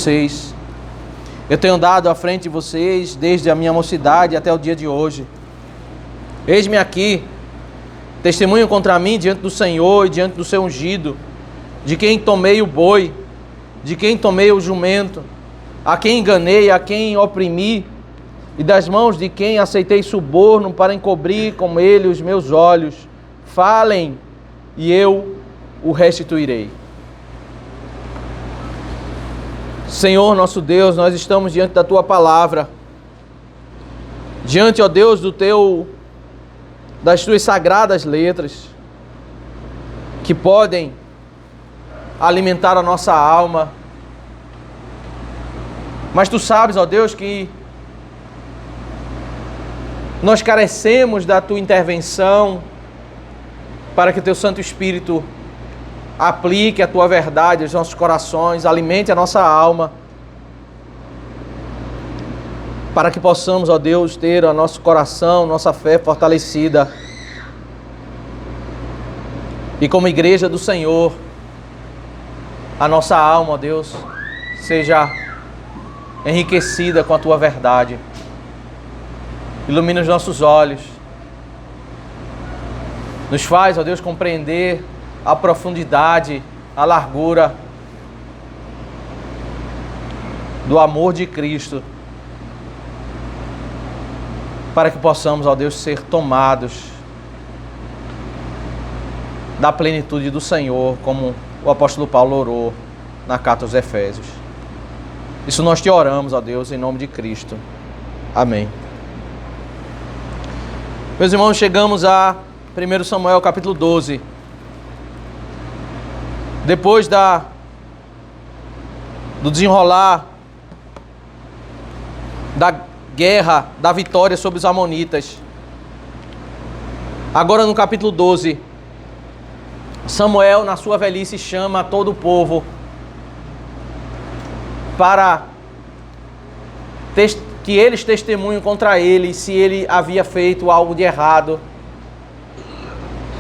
vocês. Eu tenho andado à frente de vocês desde a minha mocidade até o dia de hoje. Eis-me aqui, testemunho contra mim diante do Senhor e diante do seu ungido, de quem tomei o boi, de quem tomei o jumento, a quem enganei, a quem oprimi, e das mãos de quem aceitei suborno para encobrir com ele os meus olhos. Falem, e eu o restituirei. Senhor nosso Deus, nós estamos diante da Tua palavra, diante, ó Deus, das Tuas sagradas letras, que podem alimentar a nossa alma. Mas Tu sabes, ó Deus, que nós carecemos da Tua intervenção para que o Teu Santo Espírito aplique a Tua verdade aos nossos corações, alimente a nossa alma, para que possamos, ó Deus, ter o nosso coração, nossa fé fortalecida. E como igreja do Senhor, a nossa alma, ó Deus, seja enriquecida com a Tua verdade. Ilumina os nossos olhos. Nos faz, ó Deus, compreender a profundidade, a largura do amor de Cristo, para que possamos, ó Deus, ser tomados da plenitude do Senhor, como o apóstolo Paulo orou na carta aos Efésios. Isso nós te oramos, ó Deus, em nome de Cristo. Amém. Meus irmãos, chegamos a 1 Samuel capítulo 12. Depois do desenrolar da guerra, da vitória sobre os amonitas. Agora no capítulo 12, Samuel, na sua velhice, chama todo o povo para que eles testemunhem contra ele se ele havia feito algo de errado.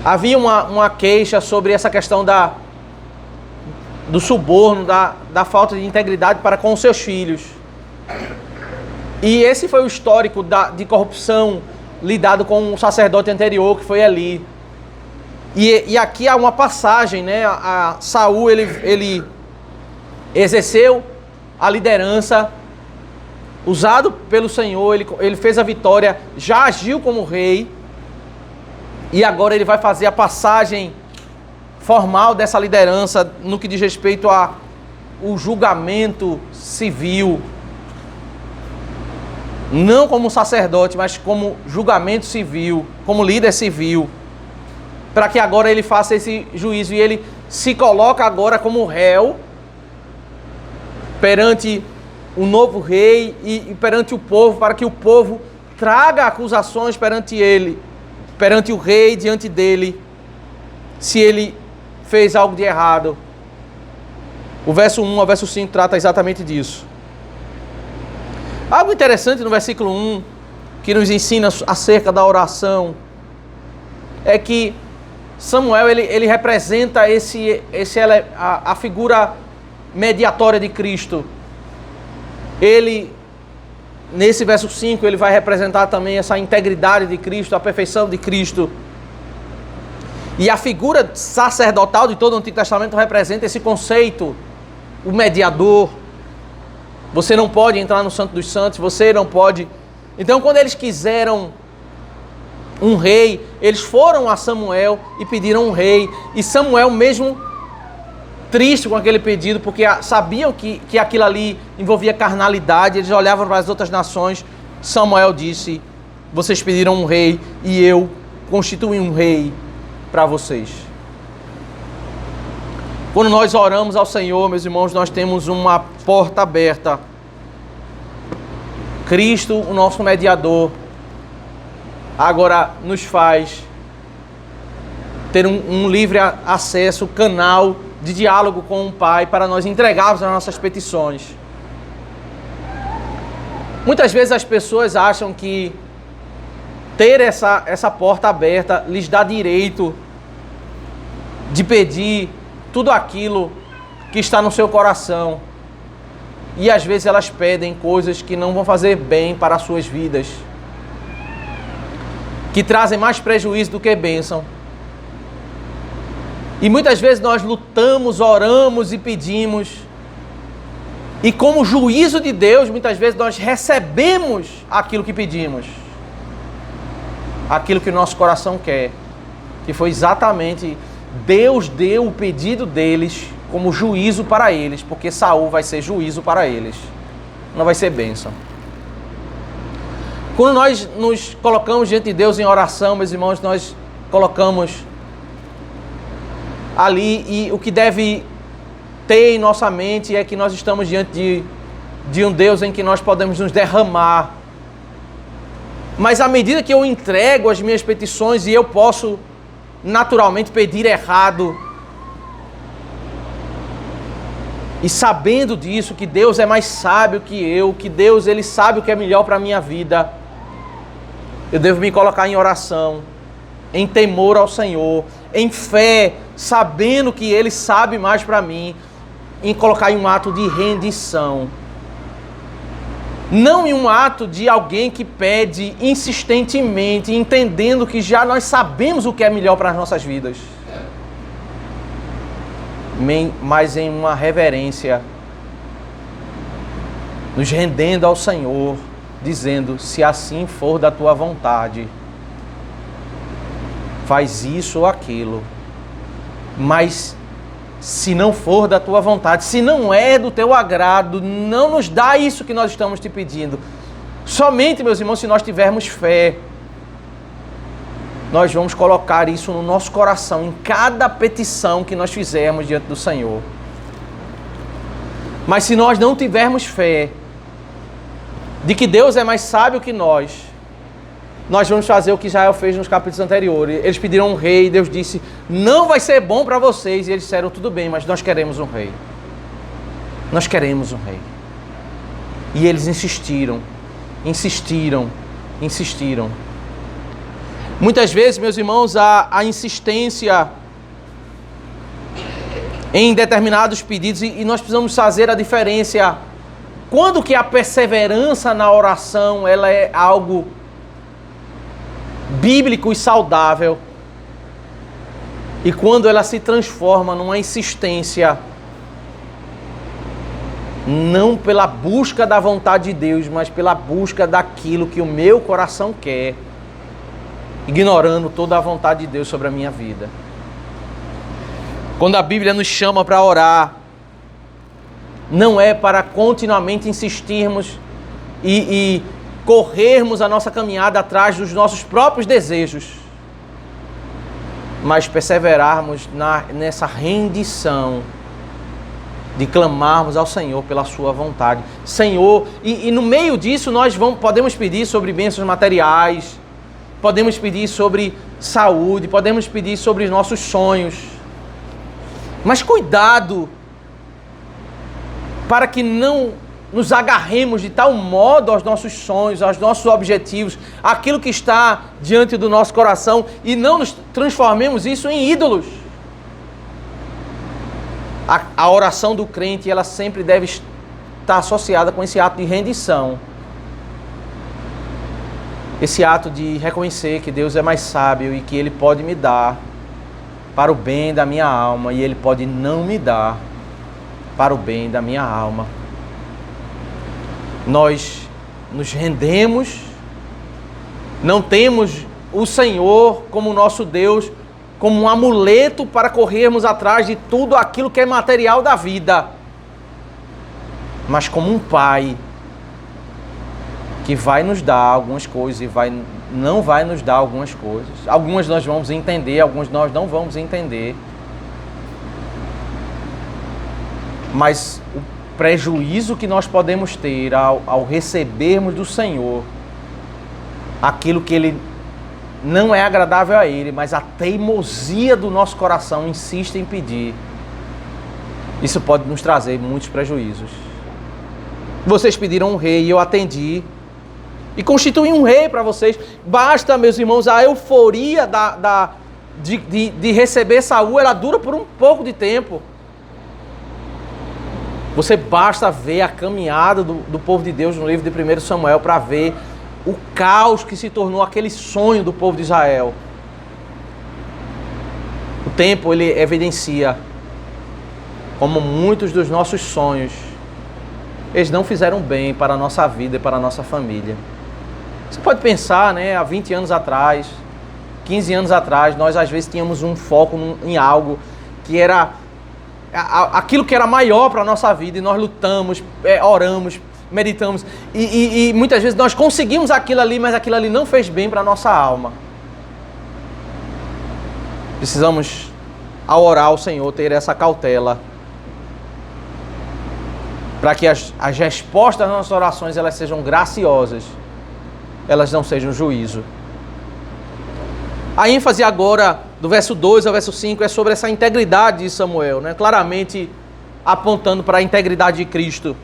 Havia uma queixa sobre essa questão do suborno, da falta de integridade para com os seus filhos. E esse foi o histórico de corrupção lidado com o sacerdote anterior, que foi Eli. E aqui há uma passagem, né? A Saul, ele exerceu a liderança, usado pelo Senhor, ele fez a vitória, já agiu como rei, e agora ele vai fazer a passagem formal dessa liderança no que diz respeito ao julgamento civil. Não como sacerdote, mas como julgamento civil, como líder civil, para que agora ele faça esse juízo, e ele se coloca agora como réu perante o novo rei e perante o povo, para que o povo traga acusações perante ele, perante o rei, diante dele, se ele fez algo de errado. O verso 1 ao verso 5 trata exatamente disso. Algo interessante no versículo 1, que nos ensina acerca da oração, é que Samuel, ele representa a figura mediatória de Cristo. Ele, nesse verso 5, ele vai representar também essa integridade de Cristo, a perfeição de Cristo. E a figura sacerdotal de todo o Antigo Testamento representa esse conceito, o mediador. Você não pode entrar no Santo dos Santos, você não pode. Então, quando eles quiseram um rei, eles foram a Samuel e pediram um rei. E Samuel, mesmo triste com aquele pedido, porque sabiam que aquilo ali envolvia carnalidade, eles olhavam para as outras nações. Samuel disse: vocês pediram um rei e eu constituí um rei para vocês. Quando nós oramos ao Senhor, meus irmãos, nós temos uma porta aberta. Cristo, o nosso mediador, agora nos faz ter um livre acesso, canal de diálogo com o Pai, para nós entregarmos as nossas petições. Muitas vezes as pessoas acham que ter essa porta aberta lhes dá direito de pedir tudo aquilo que está no seu coração. E às vezes elas pedem coisas que não vão fazer bem para as suas vidas, que trazem mais prejuízo do que bênção. E muitas vezes nós lutamos, oramos e pedimos, e como juízo de Deus, muitas vezes nós recebemos aquilo que pedimos, aquilo que o nosso coração quer, que foi exatamente Deus deu o pedido deles como juízo para eles, porque Saul vai ser juízo para eles, não vai ser bênção. Quando nós nos colocamos diante de Deus em oração, meus irmãos, nós colocamos ali, e o que deve ter em nossa mente é que nós estamos diante de um Deus em que nós podemos nos derramar. Mas à medida que eu entrego as minhas petições, e eu posso naturalmente pedir errado, e sabendo disso, que Deus é mais sábio que eu, que Deus ele sabe o que é melhor para a minha vida, eu devo me colocar em oração, em temor ao Senhor, em fé, sabendo que Ele sabe mais para mim, em colocar em um ato de rendição. Não em um ato de alguém que pede insistentemente, entendendo que já nós sabemos o que é melhor para as nossas vidas. Mas em uma reverência, nos rendendo ao Senhor, dizendo, se assim for da tua vontade, faz isso ou aquilo. Mas se não for da tua vontade, se não é do teu agrado, não nos dá isso que nós estamos te pedindo. Somente, meus irmãos, se nós tivermos fé, nós vamos colocar isso no nosso coração, em cada petição que nós fizermos diante do Senhor. Mas se nós não tivermos fé de que Deus é mais sábio que nós vamos fazer o que Israel fez nos capítulos anteriores. Eles pediram um rei e Deus disse, não vai ser bom para vocês. E eles disseram, tudo bem, mas nós queremos um rei. Nós queremos um rei. E eles insistiram. Muitas vezes, meus irmãos, a insistência em determinados pedidos, e nós precisamos fazer a diferença. Quando que a perseverança na oração ela é algo bíblico e saudável, e quando ela se transforma numa insistência, não pela busca da vontade de Deus, mas pela busca daquilo que o meu coração quer, ignorando toda a vontade de Deus sobre a minha vida. Quando a Bíblia nos chama para orar, não é para continuamente insistirmos e corrermos a nossa caminhada atrás dos nossos próprios desejos, mas perseverarmos nessa rendição de clamarmos ao Senhor pela sua vontade. Senhor, e no meio disso nós podemos pedir sobre bênçãos materiais, podemos pedir sobre saúde, podemos pedir sobre os nossos sonhos, mas cuidado para que não nos agarremos de tal modo aos nossos sonhos, aos nossos objetivos, aquilo que está diante do nosso coração, e não nos transformemos isso em ídolos. A oração do crente, ela sempre deve estar associada com esse ato de rendição. Esse ato de reconhecer que Deus é mais sábio e que Ele pode me dar para o bem da minha alma, e Ele pode não me dar para o bem da minha alma. Nós nos rendemos, não temos o Senhor como nosso Deus, como um amuleto para corrermos atrás de tudo aquilo que é material da vida, mas como um Pai que vai nos dar algumas coisas e não vai nos dar algumas coisas. Algumas nós vamos entender, algumas nós não vamos entender. Mas o prejuízo que nós podemos ter ao recebermos do Senhor aquilo que Ele não é agradável a Ele, mas a teimosia do nosso coração insiste em pedir, isso pode nos trazer muitos prejuízos. Vocês pediram um rei e eu atendi e constituí um rei para vocês. Basta, meus irmãos, a euforia de receber Saul, ela dura por um pouco de tempo. Você basta ver a caminhada do povo de Deus no livro de 1 Samuel para ver o caos que se tornou aquele sonho do povo de Israel. O tempo, ele evidencia como muitos dos nossos sonhos, eles não fizeram bem para a nossa vida e para a nossa família. Você pode pensar, né, há 20 anos atrás, 15 anos atrás, nós às vezes tínhamos um foco em algo que era aquilo que era maior para a nossa vida, e nós lutamos, oramos, meditamos, e muitas vezes nós conseguimos aquilo ali, mas aquilo ali não fez bem para a nossa alma. Precisamos, ao orar ao Senhor, ter essa cautela, para que as respostas das nossas orações elas sejam graciosas, elas não sejam juízo. A ênfase agora, do verso 2 ao verso 5, é sobre essa integridade de Samuel, né? Claramente apontando para a integridade de Cristo.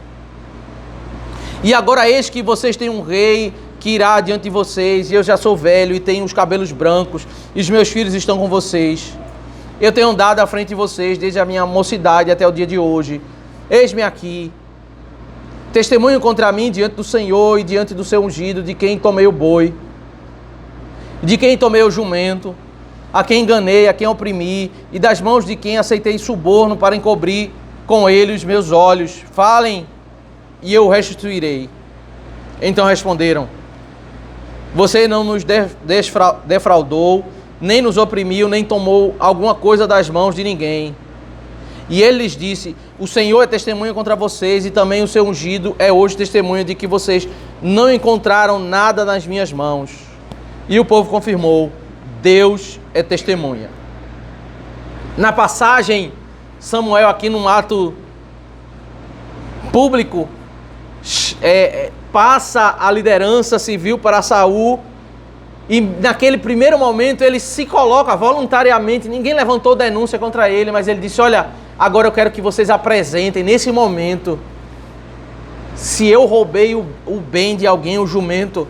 E agora eis que vocês têm um rei que irá diante de vocês, e eu já sou velho e tenho os cabelos brancos, e os meus filhos estão com vocês. Eu tenho andado à frente de vocês desde a minha mocidade até o dia de hoje. Eis-me aqui. Testemunho contra mim diante do Senhor e diante do seu ungido, de quem tomei o boi, de quem tomei o jumento, a quem enganei, a quem oprimi, e das mãos de quem aceitei suborno para encobrir com ele os meus olhos. Falem, e eu restituirei. Então responderam: você não nos defraudou, nem nos oprimiu, nem tomou alguma coisa das mãos de ninguém. E ele lhes disse: o Senhor é testemunha contra vocês, e também o seu ungido é hoje testemunha de que vocês não encontraram nada nas minhas mãos. E o povo confirmou: Deus é testemunha. Na passagem, Samuel aqui num ato público, passa a liderança civil para Saul, e naquele primeiro momento ele se coloca voluntariamente, ninguém levantou denúncia contra ele, mas ele disse: olha, agora eu quero que vocês apresentem nesse momento se eu roubei o bem de alguém, o jumento.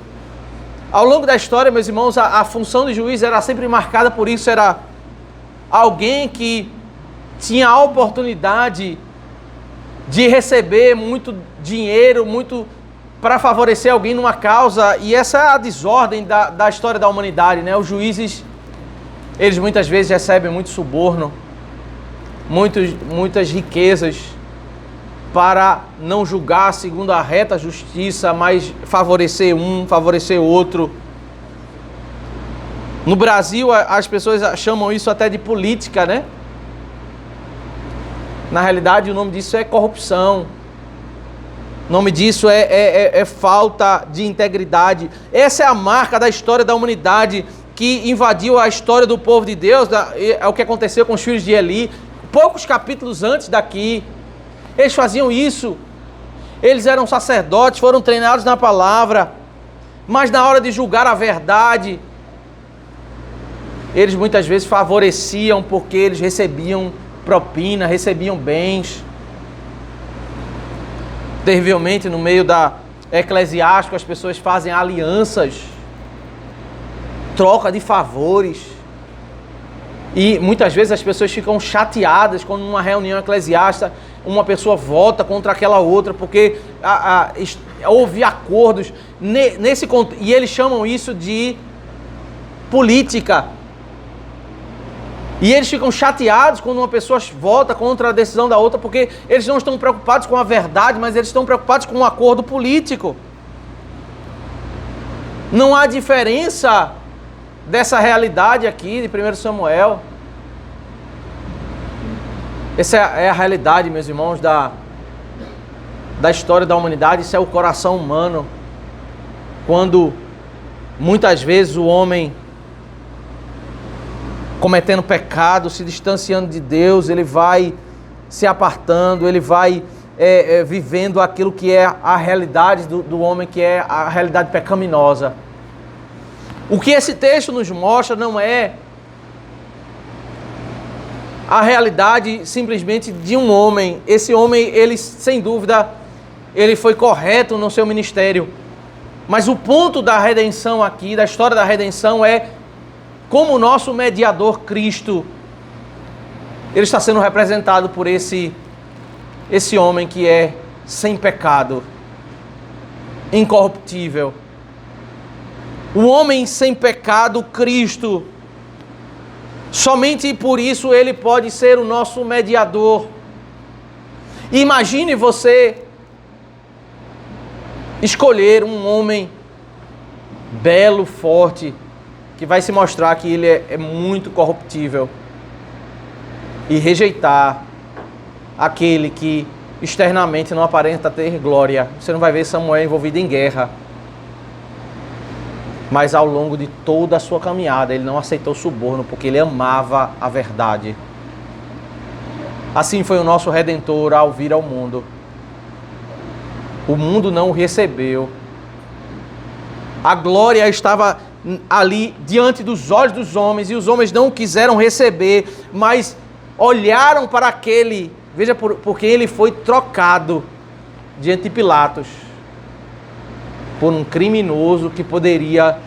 Ao longo da história, meus irmãos, a função de juiz era sempre marcada por isso, era alguém que tinha a oportunidade de receber muito dinheiro, muito para favorecer alguém numa causa, e essa é a desordem da história da humanidade, né? Os juízes, eles muitas vezes recebem muito suborno, muitas riquezas, para não julgar segundo a reta justiça, mas favorecer um, favorecer outro. No Brasil, as pessoas chamam isso até de política, né? Na realidade, o nome disso é corrupção. O nome disso é falta de integridade. Essa é a marca da história da humanidade que invadiu a história do povo de Deus. É o que aconteceu com os filhos de Eli. Poucos capítulos antes daqui, eles faziam isso. Eles eram sacerdotes, foram treinados na palavra, mas na hora de julgar a verdade, eles muitas vezes favoreciam porque eles recebiam propina, recebiam bens. Terrivelmente, no meio da eclesiástico, as pessoas fazem alianças, troca de favores. E muitas vezes as pessoas ficam chateadas quando numa reunião eclesiástica uma pessoa vota contra aquela outra, porque houve acordos e eles chamam isso de política. E eles ficam chateados quando uma pessoa vota contra a decisão da outra, porque eles não estão preocupados com a verdade, mas eles estão preocupados com um acordo político. Não há diferença dessa realidade aqui de 1 Samuel. Essa é a realidade, meus irmãos, da história da humanidade. Isso é o coração humano. Quando muitas vezes o homem, cometendo pecado, se distanciando de Deus, ele vai se apartando, ele vai vivendo aquilo que é a realidade do homem, que é a realidade pecaminosa. O que esse texto nos mostra não é a realidade simplesmente de um homem. Esse homem, ele sem dúvida, ele foi correto no seu ministério. Mas o ponto da redenção aqui, da história da redenção, é como o nosso mediador Cristo, ele está sendo representado por esse esse homem que é sem pecado, incorruptível. O homem sem pecado, Cristo. Somente por isso ele pode ser o nosso mediador. Imagine você escolher um homem belo, forte, que vai se mostrar que ele é muito corruptível, e rejeitar aquele que externamente não aparenta ter glória. Você não vai ver Samuel envolvido em guerra, mas ao longo de toda a sua caminhada ele não aceitou suborno, porque ele amava a verdade. Assim foi o nosso Redentor ao vir ao mundo. O mundo não o recebeu. A glória estava ali diante dos olhos dos homens, e os homens não o quiseram receber, mas olharam para aquele, veja porque ele foi trocado diante de Pilatos por um criminoso que poderia,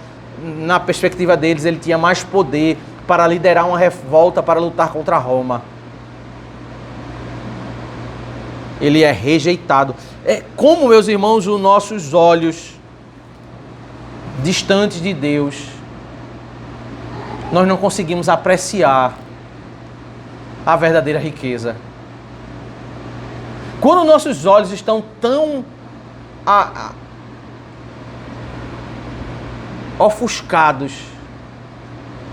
na perspectiva deles, ele tinha mais poder para liderar uma revolta, para lutar contra Roma. Ele é rejeitado. É como, meus irmãos, os nossos olhos distantes de Deus, nós não conseguimos apreciar a verdadeira riqueza. Quando nossos olhos estão tão ofuscados,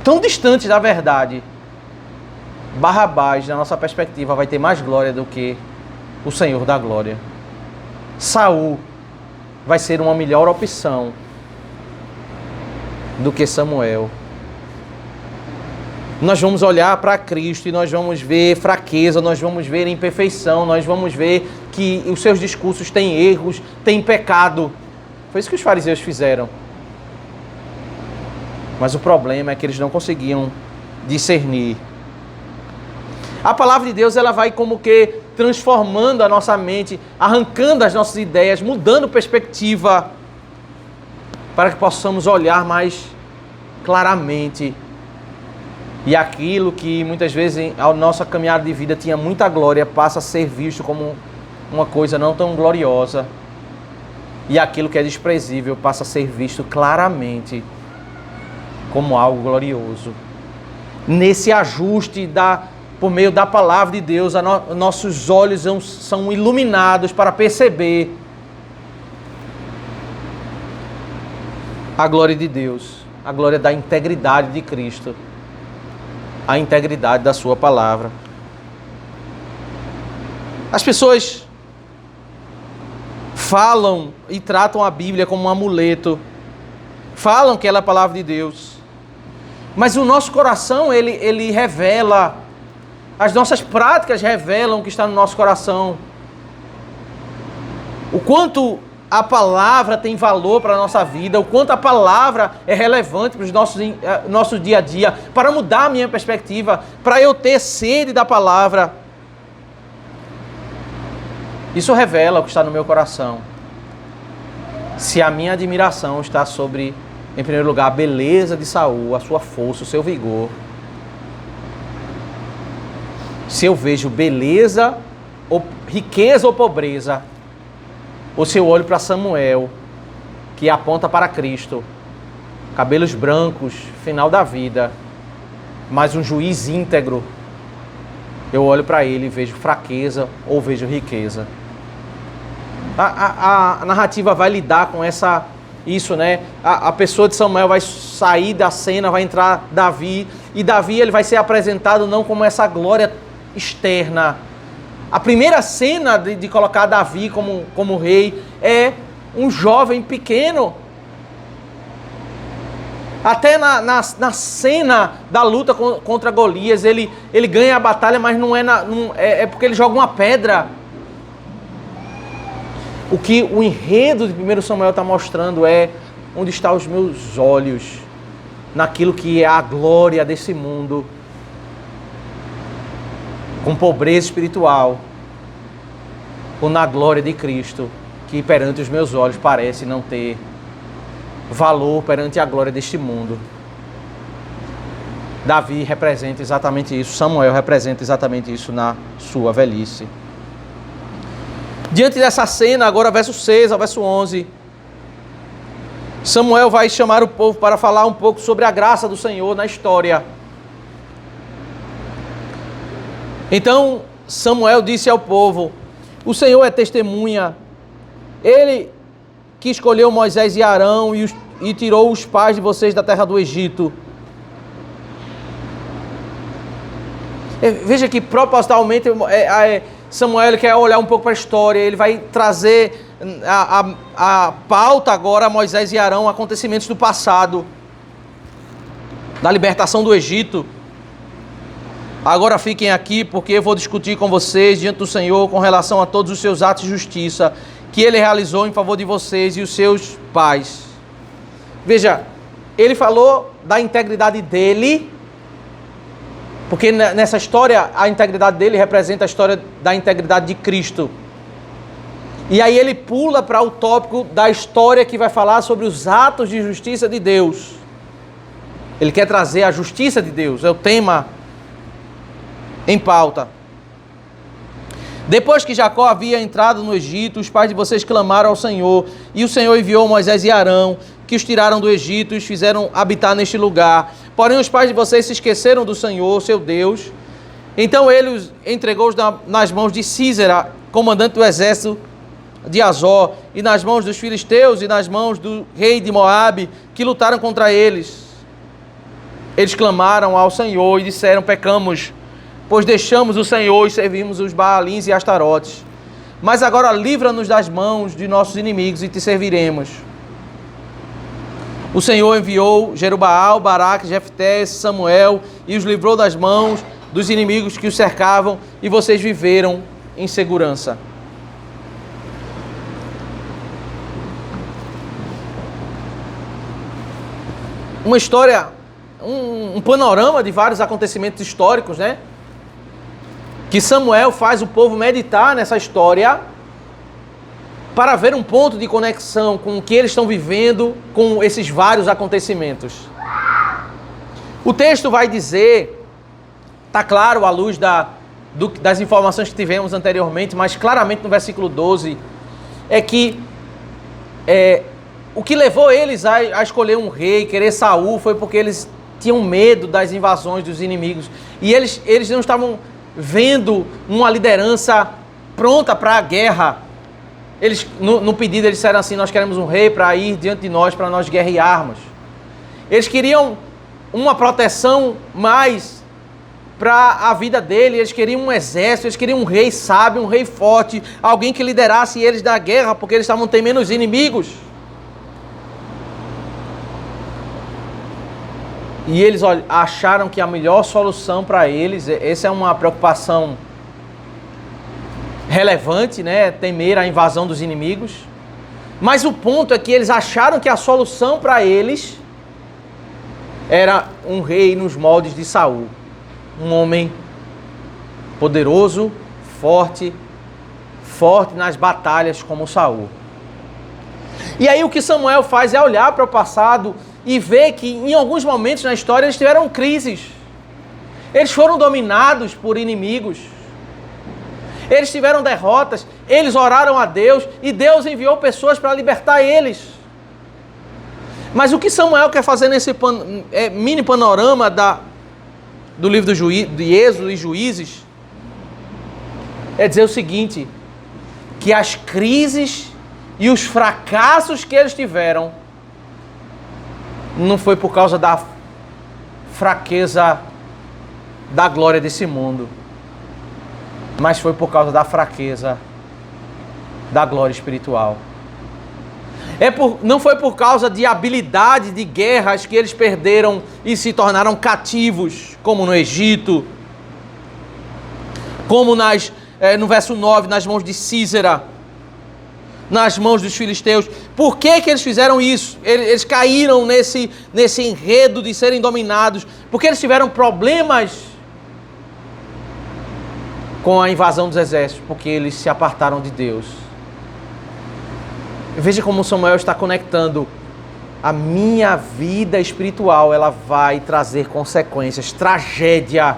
tão distantes da verdade, Barrabás, na nossa perspectiva, vai ter mais glória do que o Senhor da glória. Saul vai ser uma melhor opção do que Samuel. Nós vamos olhar para Cristo e nós vamos ver fraqueza, nós vamos ver imperfeição, nós vamos ver que os seus discursos têm erros, têm pecado. Foi isso que os fariseus fizeram. Mas o problema é que eles não conseguiam discernir. A palavra de Deus, ela vai como que transformando a nossa mente, arrancando as nossas ideias, mudando perspectiva, para que possamos olhar mais claramente. E aquilo que muitas vezes a nossa caminhada de vida tinha muita glória, passa a ser visto como uma coisa não tão gloriosa. E aquilo que é desprezível passa a ser visto claramente como algo glorioso. Nesse ajuste por meio da palavra de Deus, nossos olhos são iluminados para perceber a glória de Deus, a glória da integridade de Cristo, a integridade da sua palavra. As pessoas falam e tratam a Bíblia como um amuleto, falam que ela é a palavra de Deus, mas o nosso coração, ele revela, as nossas práticas revelam o que está no nosso coração. O quanto a palavra tem valor para a nossa vida, o quanto a palavra é relevante para o nosso dia a dia, para mudar a minha perspectiva, para eu ter sede da palavra. Isso revela o que está no meu coração. Se a minha admiração está sobre, em primeiro lugar, a beleza de Saul, a sua força, o seu vigor. Se eu vejo beleza, ou riqueza ou pobreza, ou se eu olho para Samuel, que aponta para Cristo, cabelos brancos, final da vida, mas um juiz íntegro, eu olho para ele e vejo fraqueza ou vejo riqueza. A narrativa vai lidar com isso, né? A pessoa de Samuel vai sair da cena, vai entrar Davi, e Davi ele vai ser apresentado não como essa glória externa. A primeira cena de colocar Davi como rei é um jovem pequeno. Até na cena da luta contra Golias, ele ganha a batalha, mas é porque ele joga uma pedra. O que o enredo de 1 Samuel está mostrando é onde estão os meus olhos, naquilo que é a glória desse mundo, com pobreza espiritual, ou na glória de Cristo, que perante os meus olhos parece não ter valor perante a glória deste mundo. Davi representa exatamente isso, Samuel representa exatamente isso na sua velhice. Diante dessa cena, agora verso 6 ao verso 11, Samuel vai chamar o povo para falar um pouco sobre a graça do Senhor na história. Então Samuel disse ao povo: o Senhor é testemunha, Ele que escolheu Moisés e Arão e tirou os pais de vocês da terra do Egito. Veja que propositalmente Samuel quer olhar um pouco para a história, ele vai trazer a pauta agora a Moisés e Arão, acontecimentos do passado, da libertação do Egito. Agora fiquem aqui, porque eu vou discutir com vocês diante do Senhor com relação a todos os seus atos de justiça que Ele realizou em favor de vocês e os seus pais. Veja, Ele falou da integridade dele, porque nessa história a integridade dele representa a história da integridade de Cristo. E aí ele pula para o tópico da história que vai falar sobre os atos de justiça de Deus. Ele quer trazer a justiça de Deus, é o tema em pauta. Depois que Jacó havia entrado no Egito, os pais de vocês clamaram ao Senhor, e o Senhor enviou Moisés e Arão, que os tiraram do Egito e os fizeram habitar neste lugar. Porém, os pais de vocês se esqueceram do Senhor, seu Deus. Então ele os entregou nas mãos de Sísera, comandante do exército de Azor, e nas mãos dos filisteus e nas mãos do rei de Moabe, que lutaram contra eles. Eles clamaram ao Senhor e disseram: pecamos, pois deixamos o Senhor e servimos os Baalins e Astarotes. Mas agora livra-nos das mãos de nossos inimigos e te serviremos. O Senhor enviou Jerubaal, Baraque, Jefté, Samuel e os livrou das mãos dos inimigos que os cercavam, e vocês viveram em segurança. Uma história, um panorama de vários acontecimentos históricos, né? Que Samuel faz o povo meditar nessa história para ver um ponto de conexão com o que eles estão vivendo com esses vários acontecimentos. O texto vai dizer, está claro à luz das informações que tivemos anteriormente, mas claramente no versículo 12, é que o que levou eles a escolher um rei, querer Saul, foi porque eles tinham medo das invasões dos inimigos. E eles não estavam vendo uma liderança pronta para a guerra. Eles, no pedido, eles disseram assim: nós queremos um rei para ir diante de nós, para nós guerrearmos. Eles queriam uma proteção mais para a vida dele, eles queriam um exército, eles queriam um rei sábio, um rei forte, alguém que liderasse eles da guerra, porque eles estavam temendo os inimigos. E eles acharam que a melhor solução para eles, essa é uma preocupação relevante, né? Temer a invasão dos inimigos. Mas o ponto é que eles acharam que a solução para eles era um rei nos moldes de Saul. Um homem poderoso, forte nas batalhas como Saul. E aí o que Samuel faz é olhar para o passado e ver que em alguns momentos na história eles tiveram crises. Eles foram dominados por inimigos. Eles tiveram derrotas, eles oraram a Deus e Deus enviou pessoas para libertar eles. Mas o que Samuel quer fazer nesse mini panorama do livro de Êxodo e Juízes é dizer o seguinte: que as crises e os fracassos que eles tiveram não foi por causa da fraqueza da glória desse mundo, mas foi por causa da fraqueza da glória espiritual. Não foi por causa de habilidade de guerras que eles perderam e se tornaram cativos, como no Egito, como no verso 9, nas mãos de Sísera, nas mãos dos filisteus. Por que eles fizeram isso? Eles caíram nesse enredo de serem dominados, porque eles tiveram problemas com a invasão dos exércitos, porque eles se apartaram de Deus. Veja como Samuel está conectando. A minha vida espiritual, ela vai trazer consequências, tragédia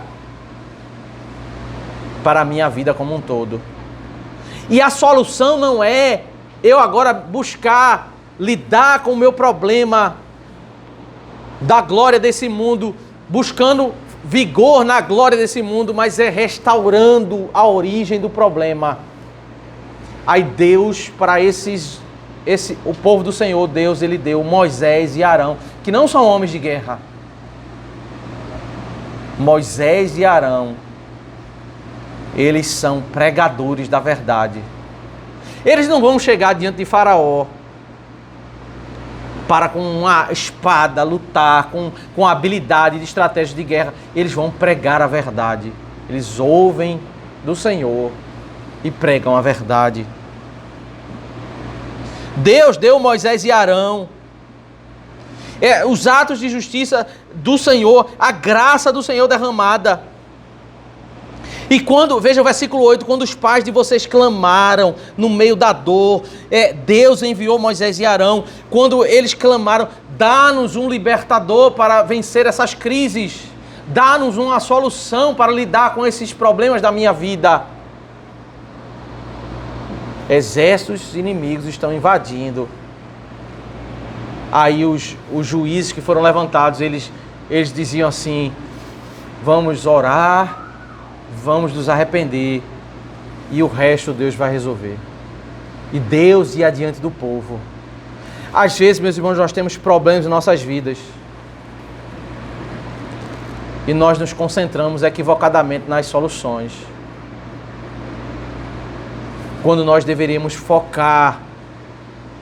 para a minha vida como um todo. E a solução não é eu agora buscar lidar com o meu problema da glória desse mundo, buscando vigor na glória desse mundo, mas é restaurando a origem do problema. Aí Deus, para o povo do Senhor, Deus, ele deu Moisés e Arão, que não são homens de guerra. Moisés e Arão, eles são pregadores da verdade. Eles não vão chegar diante de Faraó para com uma espada lutar, com habilidade de estratégia de guerra. Eles vão pregar a verdade. Eles ouvem do Senhor e pregam a verdade. Deus deu Moisés e Arão os atos de justiça do Senhor, a graça do Senhor derramada. E quando, veja o versículo 8, quando os pais de vocês clamaram no meio da dor, Deus enviou Moisés e Arão. Quando eles clamaram, dá-nos um libertador para vencer essas crises, dá-nos uma solução para lidar com esses problemas da minha vida. Exércitos inimigos estão invadindo. Aí os juízes que foram levantados, eles diziam assim: vamos orar, vamos nos arrepender e o resto Deus vai resolver. E Deus ia adiante do povo. Às vezes, meus irmãos, nós temos problemas em nossas vidas e nós nos concentramos equivocadamente nas soluções, quando nós deveríamos focar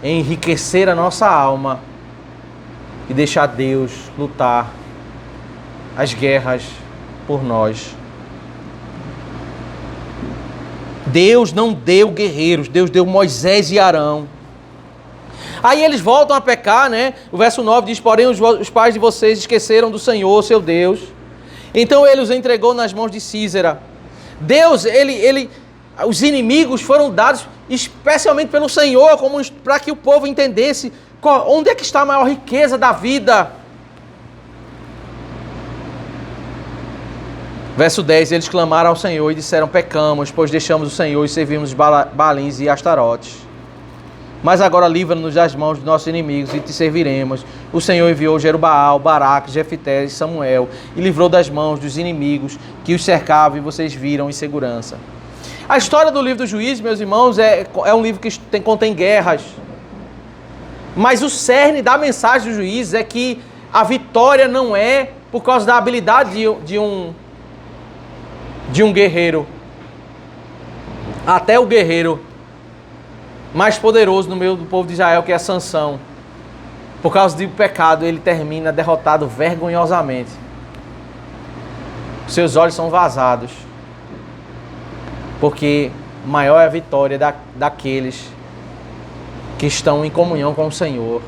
em enriquecer a nossa alma e deixar Deus lutar as guerras por nós. Deus não deu guerreiros, Deus deu Moisés e Arão. Aí eles voltam a pecar, né? O verso 9 diz: porém os pais de vocês esqueceram do Senhor, seu Deus. Então ele os entregou nas mãos de Sísera. Deus, os inimigos foram dados especialmente pelo Senhor, como para que o povo entendesse onde é que está a maior riqueza da vida. Verso 10, eles clamaram ao Senhor e disseram: pecamos, pois deixamos o Senhor e servimos Baalins e Astarotes. Mas agora livra-nos das mãos dos nossos inimigos e te serviremos. O Senhor enviou Jerubaal, Baraque, Jefté e Samuel e livrou das mãos dos inimigos que os cercavam, e vocês viram em segurança. A história do livro dos Juízes, meus irmãos, é um livro que contém guerras. Mas o cerne da mensagem dos Juízes é que a vitória não é por causa da habilidade de um guerreiro. Até o guerreiro mais poderoso no meio do povo de Israel, que é Sansão, por causa do pecado, ele termina derrotado vergonhosamente. Seus olhos são vazados, porque maior é a vitória daqueles que estão em comunhão com o Senhor.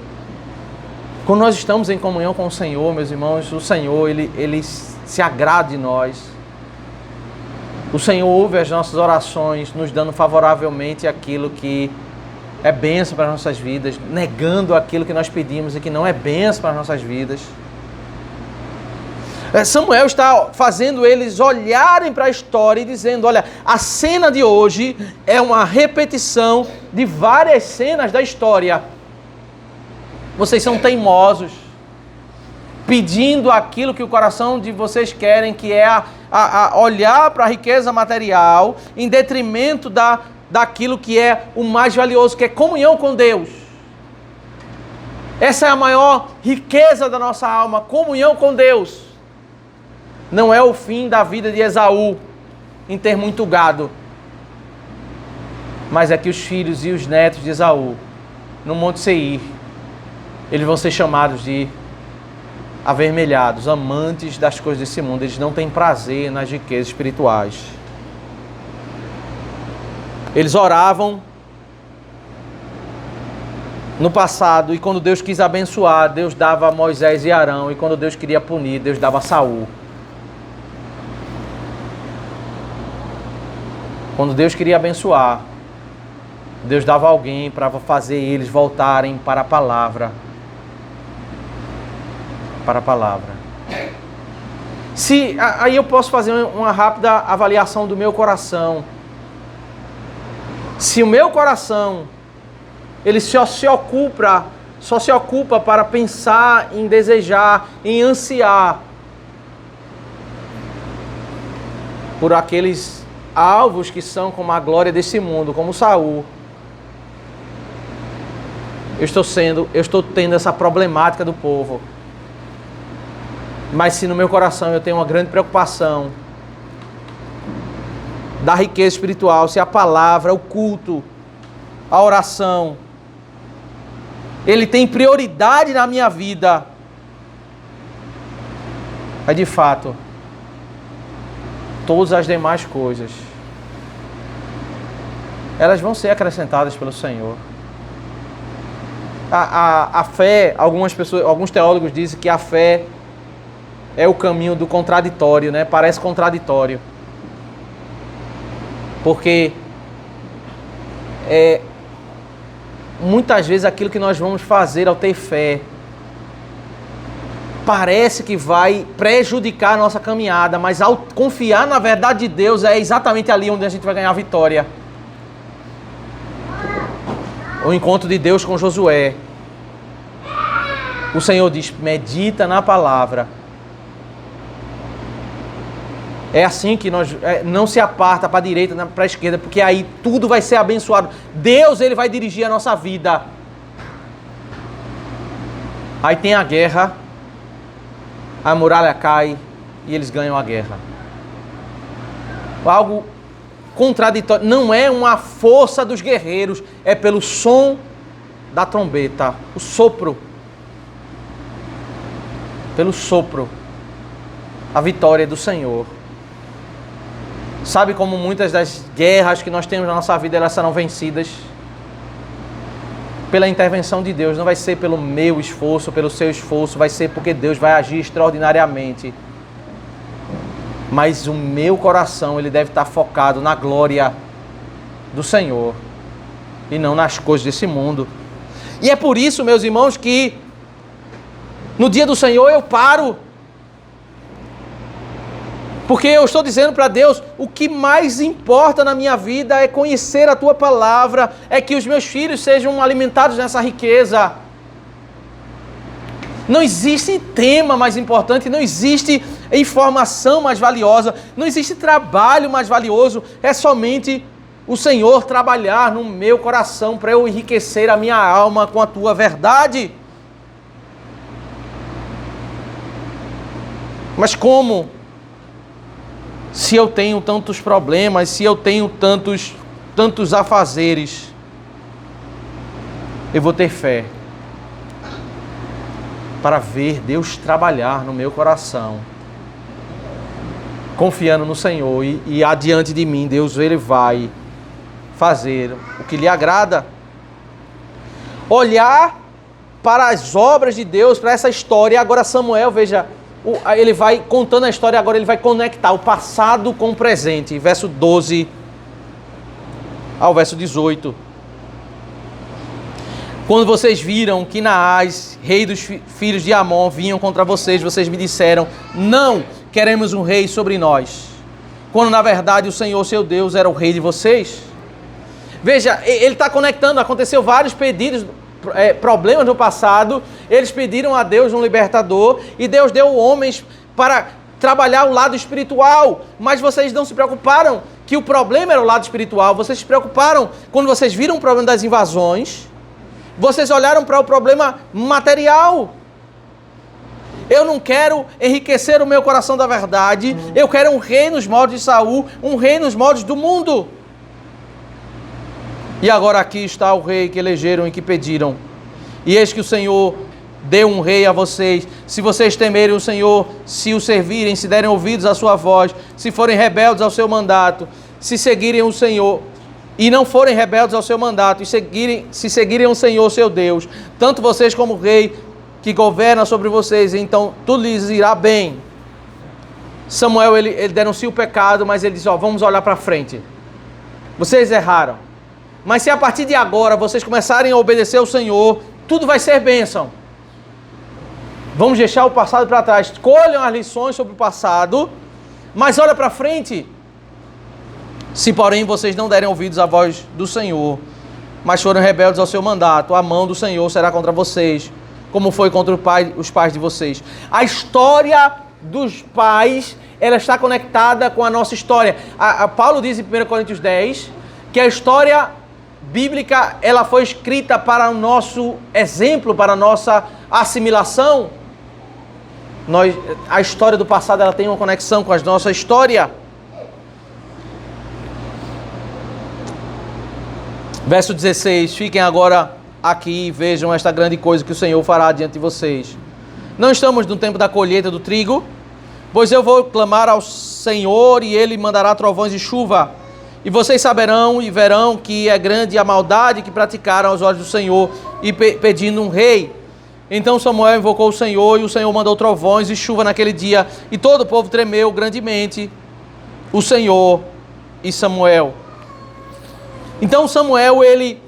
Quando nós estamos em comunhão com o Senhor, meus irmãos, o Senhor, ele se agrada de nós. O Senhor ouve as nossas orações, nos dando favoravelmente aquilo que é bênção para as nossas vidas, negando aquilo que nós pedimos e que não é bênção para as nossas vidas. Samuel está fazendo eles olharem para a história e dizendo: olha, a cena de hoje é uma repetição de várias cenas da história. Vocês são teimosos, pedindo aquilo que o coração de vocês querem, que é a olhar para a riqueza material em detrimento daquilo que é o mais valioso, que é comunhão com Deus. Essa é a maior riqueza da nossa alma, comunhão com Deus. Não é o fim da vida de Esaú em ter muito gado, mas é que os filhos e os netos de Esaú, no Monte Seir, eles vão ser chamados de avermelhados, amantes das coisas desse mundo. Eles não têm prazer nas riquezas espirituais. Eles oravam no passado, e quando Deus quis abençoar, Deus dava a Moisés e Arão, e quando Deus queria punir, Deus dava a Saul. Quando Deus queria abençoar, Deus dava alguém para fazer eles voltarem para a palavra. Para a palavra. Aí eu posso fazer uma rápida avaliação do meu coração. Se o meu coração, ele só se ocupa para pensar em desejar, em ansiar por aqueles alvos que são como a glória desse mundo, como Saul, eu estou tendo essa problemática do povo. Mas se no meu coração eu tenho uma grande preocupação da riqueza espiritual, se a palavra, o culto, a oração, ele tem prioridade na minha vida, aí de fato, todas as demais coisas, elas vão ser acrescentadas pelo Senhor. A fé, alguns teólogos dizem que a fé é o caminho do contraditório, né? Parece contraditório. Porque muitas vezes aquilo que nós vamos fazer ao ter fé parece que vai prejudicar a nossa caminhada, mas ao confiar na verdade de Deus é exatamente ali onde a gente vai ganhar a vitória. O encontro de Deus com Josué. O Senhor diz, medita na palavra. É assim que nós não se aparta para a direita, para a esquerda, porque aí tudo vai ser abençoado. Deus, ele vai dirigir a nossa vida. Aí tem a guerra, a muralha cai e eles ganham a guerra. Algo contraditório. Não é uma força dos guerreiros, é pelo som da trombeta, o sopro. Pelo sopro, a vitória do Senhor. Sabe como muitas das guerras que nós temos na nossa vida, elas serão vencidas? Pela intervenção de Deus, não vai ser pelo meu esforço, pelo seu esforço, vai ser porque Deus vai agir extraordinariamente. Mas o meu coração, ele deve estar focado na glória do Senhor e não nas coisas desse mundo. E é por isso, meus irmãos, que no dia do Senhor eu paro. Porque eu estou dizendo para Deus, o que mais importa na minha vida é conhecer a Tua palavra, é que os meus filhos sejam alimentados nessa riqueza. Não existe tema mais importante, não existe informação mais valiosa, não existe trabalho mais valioso, é somente o Senhor trabalhar no meu coração para eu enriquecer a minha alma com a Tua verdade. Mas como? Se eu tenho tantos problemas, se eu tenho tantos afazeres, eu vou ter fé para ver Deus trabalhar no meu coração, confiando no Senhor e adiante de mim, Deus, ele vai fazer o que lhe agrada. Olhar para as obras de Deus, para essa história. Agora Samuel, veja, ele vai contando a história, agora ele vai conectar o passado com o presente, verso 12 ao verso 18. Quando vocês viram que Naás, rei dos filhos de Amon, vinham contra vocês, vocês me disseram, não queremos um rei sobre nós, quando na verdade o Senhor, seu Deus, era o rei de vocês. Veja, ele está conectando, aconteceu vários pedidos, problemas no passado, eles pediram a Deus um libertador e Deus deu homens para trabalhar o lado espiritual, mas vocês não se preocuparam que o problema era o lado espiritual, vocês se preocuparam quando vocês viram o problema das invasões, vocês olharam para o problema material. Eu não quero enriquecer o meu coração da verdade, eu quero um rei nos moldes de Saul, um rei nos moldes do mundo. E agora aqui está o rei que elegeram e que pediram. E eis que o Senhor deu um rei a vocês. Se vocês temerem o Senhor, se o servirem, se derem ouvidos à sua voz, se forem rebeldes ao seu mandato, se seguirem o Senhor e não forem rebeldes ao seu mandato, e se seguirem o Senhor, seu Deus, tanto vocês como o rei que governa sobre vocês, então tudo lhes irá bem. Samuel, ele denuncia o pecado, mas ele diz, vamos olhar para frente. Vocês erraram. Mas se a partir de agora vocês começarem a obedecer ao Senhor, tudo vai ser bênção. Vamos deixar o passado para trás. Escolham as lições sobre o passado, mas olha para frente. Se, porém, vocês não derem ouvidos à voz do Senhor, mas forem rebeldes ao seu mandato, a mão do Senhor será contra vocês, como foi contra os pais de vocês. A história dos pais, ela está conectada com a nossa história. Paulo diz em 1 Coríntios 10 que a história bíblica, ela foi escrita para o nosso exemplo, para a nossa assimilação. A história do passado, ela tem uma conexão com a nossa história. Verso 16, fiquem agora aqui e vejam esta grande coisa que o Senhor fará diante de vocês. Não estamos no tempo da colheita do trigo, pois eu vou clamar ao Senhor e Ele mandará trovões e chuva. E vocês saberão e verão que é grande a maldade que praticaram aos olhos do Senhor e pedindo um rei. Então Samuel invocou o Senhor e o Senhor mandou trovões e chuva naquele dia. E todo o povo tremeu grandemente o Senhor e Samuel. Então Samuel, ele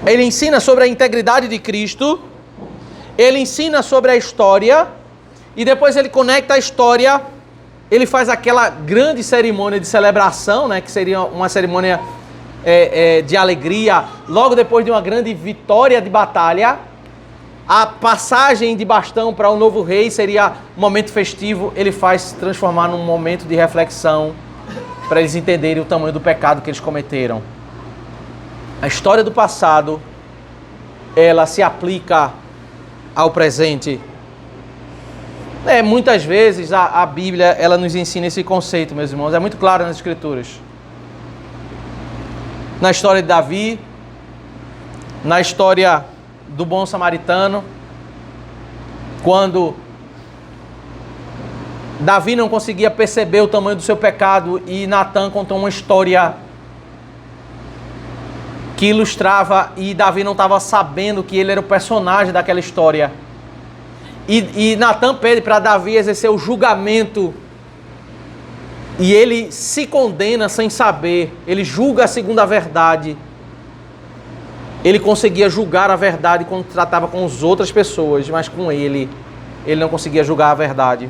ensina sobre a integridade de Cristo, ele ensina sobre a história, e depois ele conecta a história, ele faz aquela grande cerimônia de celebração, né, que seria uma cerimônia de alegria, logo depois de uma grande vitória de batalha. A passagem de bastão para o novo rei seria um momento festivo, ele faz se transformar num momento de reflexão, para eles entenderem o tamanho do pecado que eles cometeram. A história do passado, ela se aplica ao presente. Muitas vezes a Bíblia, ela nos ensina esse conceito, meus irmãos, é muito claro nas Escrituras. Na história de Davi, na história do bom samaritano, quando Davi não conseguia perceber o tamanho do seu pecado e Natã contou uma história que ilustrava, e Davi não estava sabendo que ele era o personagem daquela história. E Natã pede para Davi exercer o julgamento e ele se condena sem saber, ele julga segundo a verdade. Ele conseguia julgar a verdade quando tratava com as outras pessoas, mas com ele não conseguia julgar a verdade.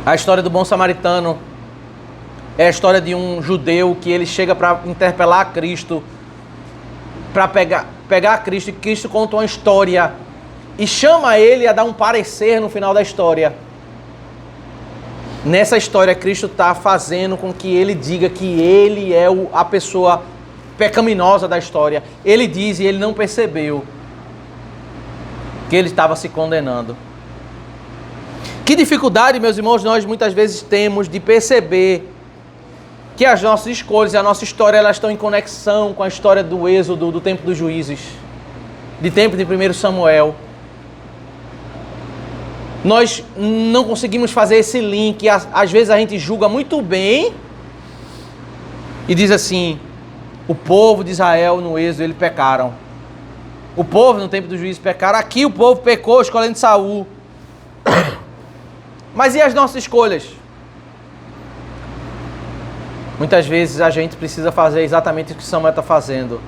A história do bom samaritano é a história de um judeu que ele chega para interpelar Cristo, para pegar Cristo, e Cristo conta uma história e chama ele a dar um parecer no final da história. Nessa história, Cristo está fazendo com que ele diga que ele é a pessoa pecaminosa da história. Ele diz e ele não percebeu que ele estava se condenando. Que dificuldade, meus irmãos, nós muitas vezes temos de perceber que as nossas escolhas e a nossa história, elas estão em conexão com a história do Êxodo, do tempo dos juízes, de tempo de 1 Samuel. Nós não conseguimos fazer esse link, às vezes a gente julga muito bem e diz assim, o povo de Israel no Êxodo, eles pecaram. O povo no tempo dos juízes pecaram, aqui o povo pecou escolhendo Saul. Mas e as nossas escolhas? Muitas vezes a gente precisa fazer exatamente o que Samuel está fazendo.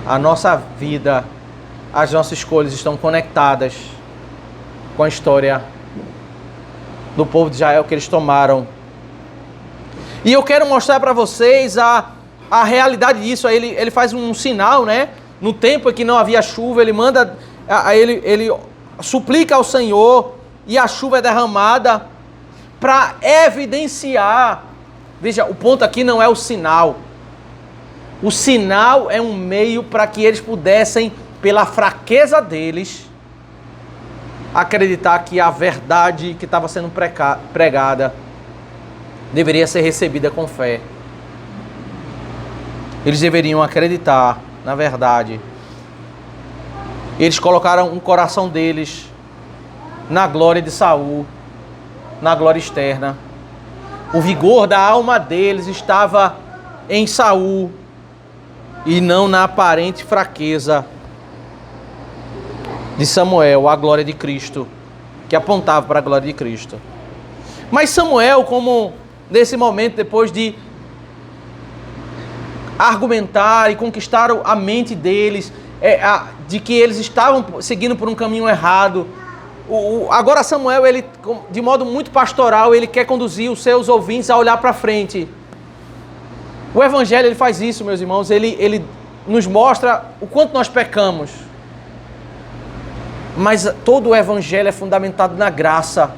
A nossa vida, as nossas escolhas estão conectadas com a história do povo de Israel que eles tomaram. E eu quero mostrar para vocês a realidade disso. Ele faz um sinal, né? No tempo em que não havia chuva, ele manda, ele suplica ao Senhor e a chuva é derramada para evidenciar. Veja, o ponto aqui não é o sinal. O sinal é um meio para que eles pudessem, pela fraqueza deles, acreditar que a verdade que estava sendo pregada deveria ser recebida com fé. Eles deveriam acreditar na verdade. Eles colocaram o coração deles na glória de Saul, na glória externa. O vigor da alma deles estava em Saul e não na aparente fraqueza de Samuel, a glória de Cristo, que apontava para a glória de Cristo. Mas Samuel, como nesse momento, depois de argumentar e conquistar a mente deles, de que eles estavam seguindo por um caminho errado, Agora Samuel, ele, de modo muito pastoral, ele quer conduzir os seus ouvintes a olhar para frente. O Evangelho, ele faz isso, meus irmãos, ele nos mostra o quanto nós pecamos. Mas todo o Evangelho é fundamentado na graça.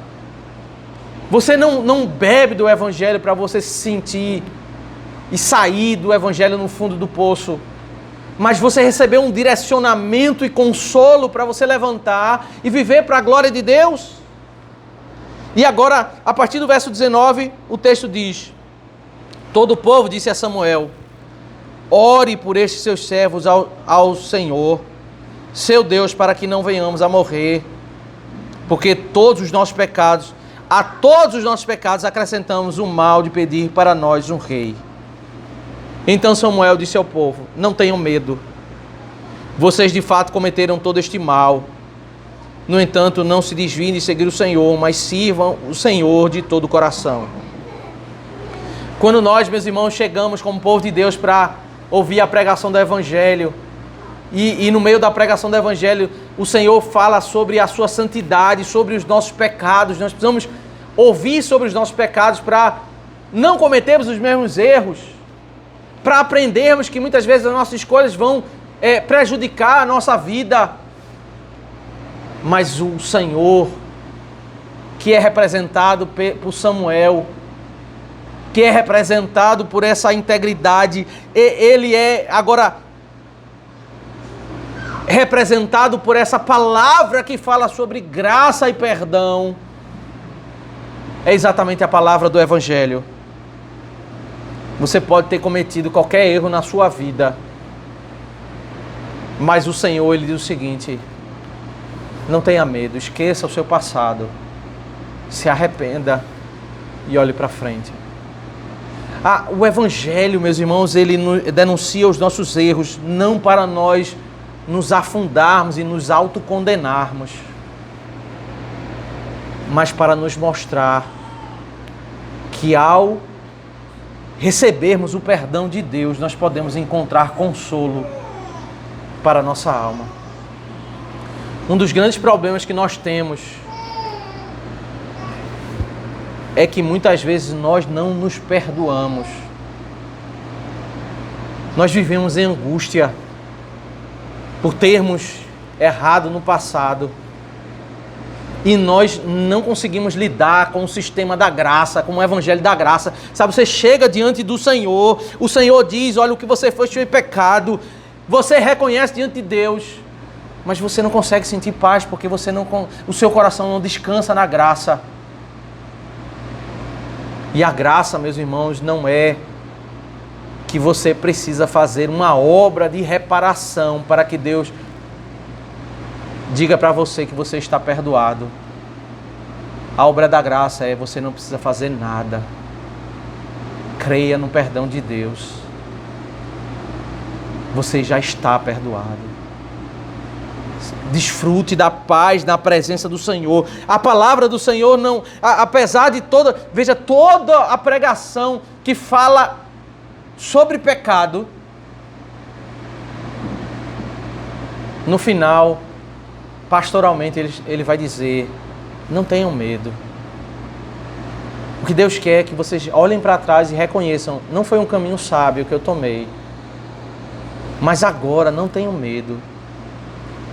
Você não bebe do Evangelho para você se sentir e sair do Evangelho no fundo do poço. Mas você recebeu um direcionamento e consolo para você levantar e viver para a glória de Deus. E agora, a partir do verso 19, o texto diz: todo o povo disse a Samuel: ore por estes seus servos ao Senhor, seu Deus, para que não venhamos a morrer, porque a todos os nossos pecados acrescentamos o mal de pedir para nós um rei. Então Samuel disse ao povo: não tenham medo, vocês de fato cometeram todo este mal. No entanto, não se desviem de seguir o Senhor, mas sirvam o Senhor de todo o coração. Quando nós, meus irmãos, chegamos como povo de Deus para ouvir a pregação do Evangelho, e no meio da pregação do Evangelho, o Senhor fala sobre a sua santidade, sobre os nossos pecados. Nós precisamos ouvir sobre os nossos pecados para não cometermos os mesmos erros, para aprendermos que muitas vezes as nossas escolhas vão prejudicar a nossa vida. Mas o Senhor, que é representado por Samuel, que é representado por essa integridade, ele é agora representado por essa palavra que fala sobre graça e perdão. É exatamente a palavra do Evangelho. Você pode ter cometido qualquer erro na sua vida, mas o Senhor, ele diz o seguinte: não tenha medo, esqueça o seu passado, se arrependa e olhe para frente. O Evangelho, meus irmãos, ele denuncia os nossos erros, não para nós nos afundarmos e nos autocondenarmos, mas para nos mostrar que ao recebermos o perdão de Deus, nós podemos encontrar consolo para a nossa alma. Um dos grandes problemas que nós temos é que muitas vezes nós não nos perdoamos. Nós vivemos em angústia por termos errado no passado. E nós não conseguimos lidar com o sistema da graça, com o Evangelho da graça. Sabe, você chega diante do Senhor, o Senhor diz: olha, o que você fez foi pecado. Você reconhece diante de Deus, mas você não consegue sentir paz porque o seu coração não descansa na graça. E a graça, meus irmãos, não é que você precisa fazer uma obra de reparação para que Deus diga para você que você está perdoado. A obra da graça é: você não precisa fazer nada. Creia no perdão de Deus. Você já está perdoado. Desfrute da paz na presença do Senhor. A palavra do Senhor não, apesar de toda a pregação que fala sobre pecado, no final, pastoralmente, ele vai dizer: não tenham medo. O que Deus quer é que vocês olhem para trás e reconheçam: não foi um caminho sábio que eu tomei, mas agora não tenham medo.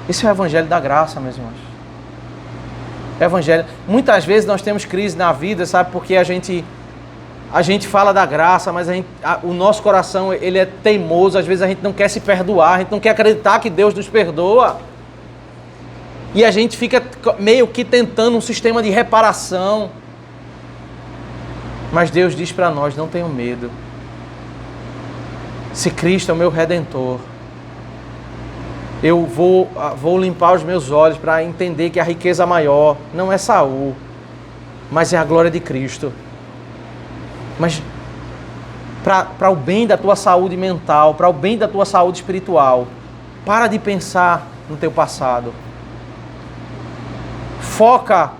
Esse é o Evangelho da graça, meus irmãos. Evangelho. Muitas vezes nós temos crise na vida, sabe, porque a gente fala da graça, mas o nosso coração, ele é teimoso. Às vezes a gente não quer se perdoar, a gente não quer acreditar que Deus nos perdoa. E a gente fica meio que tentando um sistema de reparação. Mas Deus diz para nós: não tenham medo. Se Cristo é o meu Redentor, eu vou limpar os meus olhos para entender que a riqueza maior não é Saul, mas é a glória de Cristo. Mas para o bem da tua saúde mental, para o bem da tua saúde espiritual, para de pensar no teu passado. Foca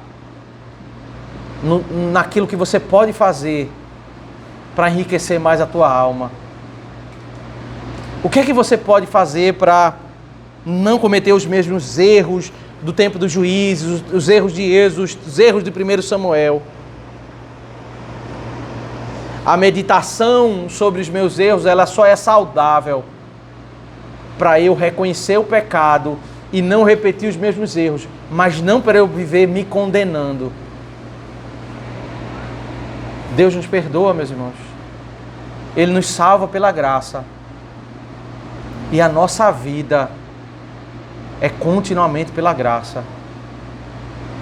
naquilo que você pode fazer para enriquecer mais a tua alma. O que é que você pode fazer para não cometer os mesmos erros do tempo dos juízes, os erros de Êxodo, os erros de 1 Samuel. A meditação sobre os meus erros, ela só é saudável para eu reconhecer o pecado e não repetir os mesmos erros, mas não para eu viver me condenando. Deus nos perdoa, meus irmãos. Ele nos salva pela graça. E a nossa vida é continuamente pela graça.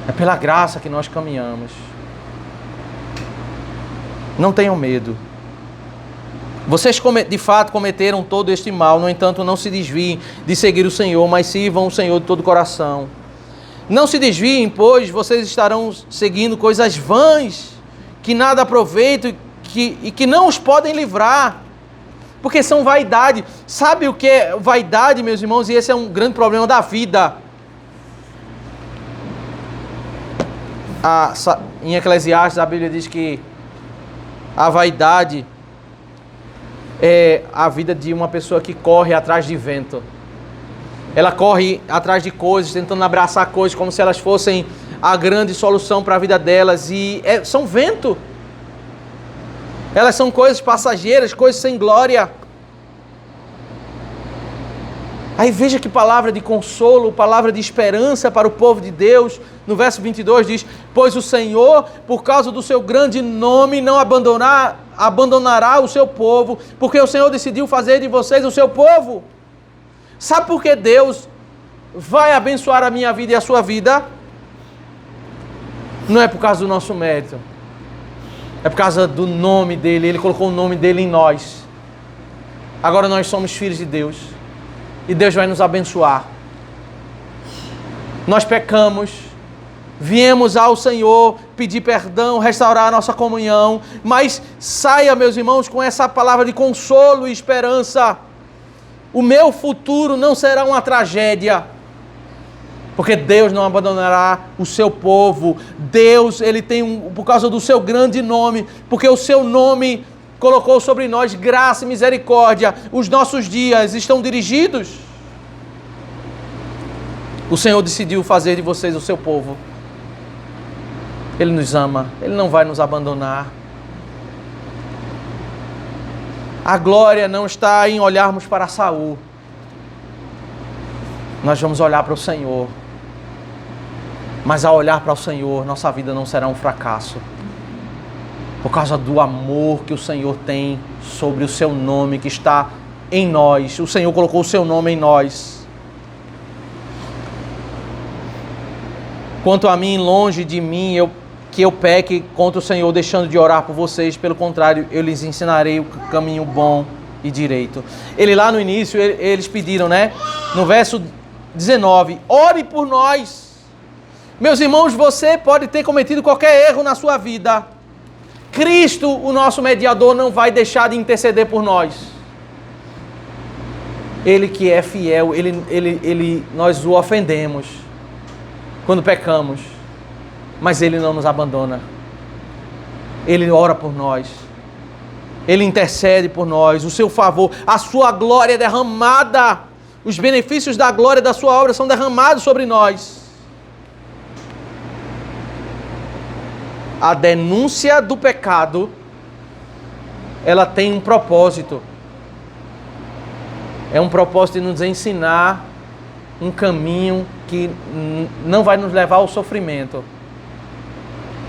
É pela graça que nós caminhamos. Não tenham medo. Vocês de fato cometeram todo este mal, no entanto não se desviem de seguir o Senhor, mas sirvam o Senhor de todo o coração. Não se desviem, pois vocês estarão seguindo coisas vãs, que nada aproveitam e que não os podem livrar, porque são vaidade. Sabe o que é vaidade, meus irmãos? E esse é um grande problema da vida. Em Eclesiastes a Bíblia diz que a vaidade é a vida de uma pessoa que corre atrás de vento. Ela corre atrás de coisas, tentando abraçar coisas como se elas fossem a grande solução para a vida delas. E são vento. Elas são coisas passageiras, coisas sem glória. Aí veja que palavra de consolo, palavra de esperança para o povo de Deus. No verso 22 diz: pois o Senhor, por causa do seu grande nome, não abandonará o seu povo, porque o Senhor decidiu fazer de vocês o seu povo. Sabe por que Deus vai abençoar a minha vida e a sua vida? Não é por causa do nosso mérito. É por causa do nome dEle. Ele colocou o nome dEle em nós. Agora nós somos filhos de Deus. E Deus vai nos abençoar. Nós pecamos, viemos ao Senhor pedir perdão, restaurar a nossa comunhão, mas saia, meus irmãos, com essa palavra de consolo e esperança. O meu futuro não será uma tragédia, porque Deus não abandonará o seu povo. Deus, Ele tem por causa do seu grande nome, porque o seu nome colocou sobre nós graça e misericórdia. Os nossos dias estão dirigidos. O Senhor decidiu fazer de vocês o seu povo. Ele nos ama. Ele não vai nos abandonar. A glória não está em olharmos para Saul. Nós vamos olhar para o Senhor. Mas ao olhar para o Senhor, nossa vida não será um fracasso. Por causa do amor que o Senhor tem sobre o seu nome que está em nós. O Senhor colocou o seu nome em nós. Quanto a mim, longe de mim, que eu peque contra o Senhor, deixando de orar por vocês. Pelo contrário, eu lhes ensinarei o caminho bom e direito. Ele lá no início, eles pediram, né? No verso 19, ore por nós. Meus irmãos, você pode ter cometido qualquer erro na sua vida. Cristo, o nosso mediador, não vai deixar de interceder por nós. Ele que é fiel, nós o ofendemos quando pecamos, mas Ele não nos abandona. Ele ora por nós. Ele intercede por nós. O seu favor, a sua glória é derramada. Os benefícios da glória da sua obra são derramados sobre nós. A denúncia do pecado, ela tem um propósito. É um propósito de nos ensinar um caminho que não vai nos levar ao sofrimento.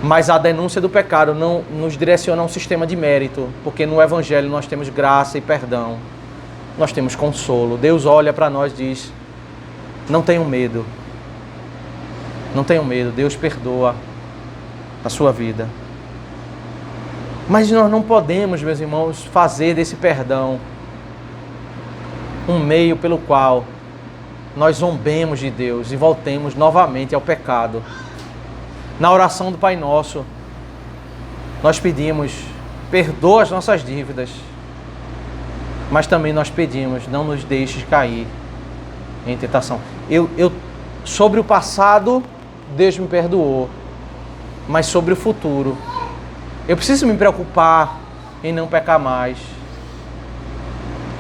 Mas a denúncia do pecado não nos direciona a um sistema de mérito, porque no Evangelho nós temos graça e perdão. Nós temos consolo. Deus olha para nós e diz: não tenham medo. Não tenham medo, Deus perdoa a sua vida. Mas nós não podemos, meus irmãos, fazer desse perdão um meio pelo qual nós zombemos de Deus e voltemos novamente ao pecado. Na oração do Pai Nosso, nós pedimos: perdoa as nossas dívidas, mas também nós pedimos: não nos deixes cair em tentação. Sobre o passado, Deus me perdoou, mas sobre o futuro, eu preciso me preocupar em não pecar mais.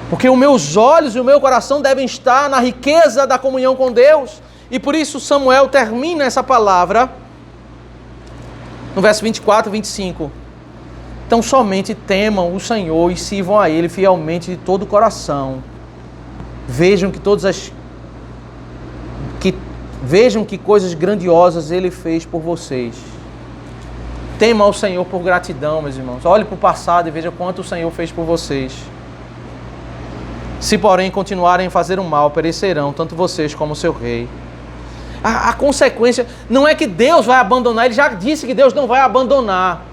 Porque os meus olhos e o meu coração devem estar na riqueza da comunhão com Deus. E por isso Samuel termina essa palavra no verso 24 e 25. Então somente temam o Senhor e sirvam a Ele fielmente de todo o coração. Vejam que coisas grandiosas Ele fez por vocês. Tema ao Senhor por gratidão, meus irmãos. Olhe para o passado e veja quanto o Senhor fez por vocês. Se, porém, continuarem a fazer o mal, perecerão, tanto vocês como o seu rei. A consequência não é que Deus vai abandonar, Ele já disse que Deus não vai abandonar.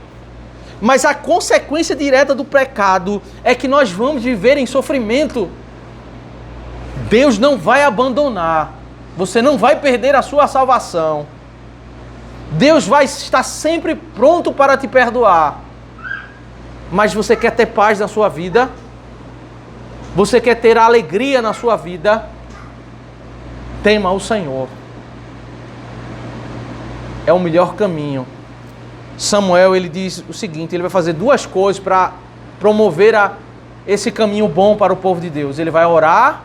Mas a consequência direta do pecado é que nós vamos viver em sofrimento. Deus não vai abandonar. Você não vai perder a sua salvação. Deus vai estar sempre pronto para te perdoar. Mas você quer ter paz na sua vida? Você quer ter alegria na sua vida? Tema o Senhor. É o melhor caminho. Samuel, ele diz o seguinte, ele vai fazer duas coisas para promover esse caminho bom para o povo de Deus. Ele vai orar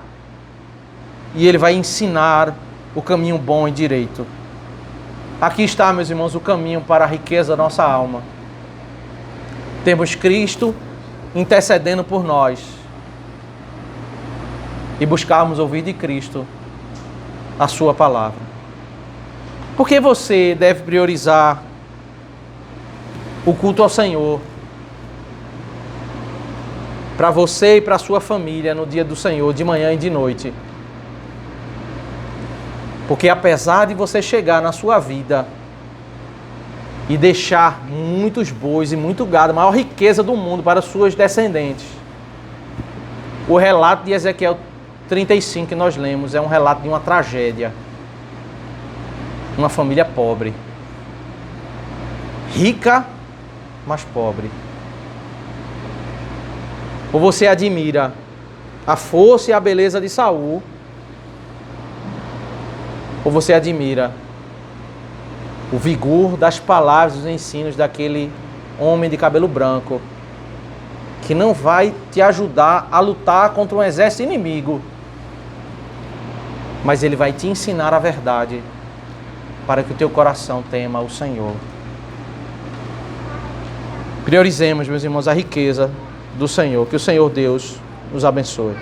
e ele vai ensinar o caminho bom e direito. Aqui está, meus irmãos, o caminho para a riqueza da nossa alma. Temos Cristo intercedendo por nós. E buscarmos ouvir de Cristo a sua palavra. Por que você deve priorizar o culto ao Senhor para você e para a sua família no dia do Senhor, de manhã e de noite? Porque apesar de você chegar na sua vida e deixar muitos bois e muito gado, a maior riqueza do mundo para suas descendentes, o relato de Ezequiel 35 que nós lemos é um relato de uma tragédia. Uma família pobre. Rica, mas pobre. Ou você admira a força e a beleza de Saul, ou você admira o vigor das palavras, dos ensinos daquele homem de cabelo branco, que não vai te ajudar a lutar contra um exército inimigo, mas ele vai te ensinar a verdade para que o teu coração tema o Senhor. Priorizemos, meus irmãos, a riqueza do Senhor. Que o Senhor Deus nos abençoe.